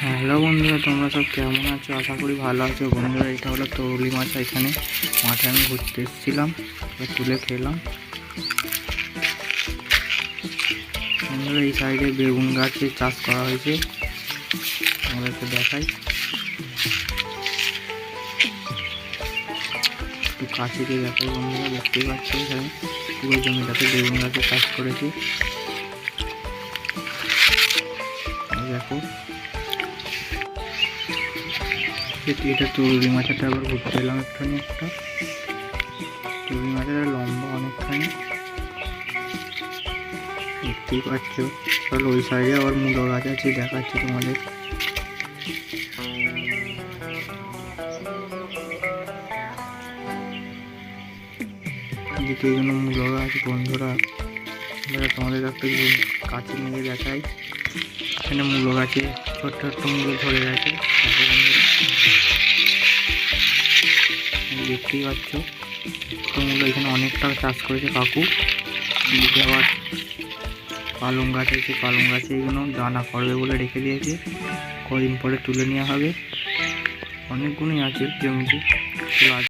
Hello বন্ধুরা, তোমরা সব কেমন আছো? আশা করি ভালো আছো। বন্ধুরা, এটা হলো তরুলি মাছ। এখানে মাঠে আমি ঘুরতে এসেছিলাম, তুলে খেলাম। বন্ধুরা, এই সাইডে বেগুন গাছের চাষ করা হয়েছে, আমাদেরকে দেখাই। একটু কাছে দিয়ে দেখাই বন্ধুরা, দেখতেই পাচ্ছ এখানে পুরো জমিটাতে বেগুন গাছের চাষ করেছি। দেখো, এটা তরুলি মাছটা আবার ঘুরতে এলাম একটুখানি। একটা তরুলি মাছের লম্বা অনেকখানি, দেখতেই পাচ্ছ। তাহলে ওই সাইডে আবার মূলো গাছ আছে, দেখাচ্ছি তোমাদের। এদিকে এগুলো মূলো গাছ বন্ধুরা। তোমাদের একটা কাছে নিয়ে দেখাই। এখানে মূলো গাছে ছোট্ট ছোট্ট মূলো ধরে গেছে, দেখতেই পাচ্ছ। মূলো এখানে অনেকটা চাষ করেছে কাকু। এদিকে আবার পালং গাছ আছে, পালং গাছে এগুলো দানা করবে বলে রেখে দিয়েছে, কদিন পরে তুলে নেওয়া হবে। অনেকগুলোই আছে জমিতে।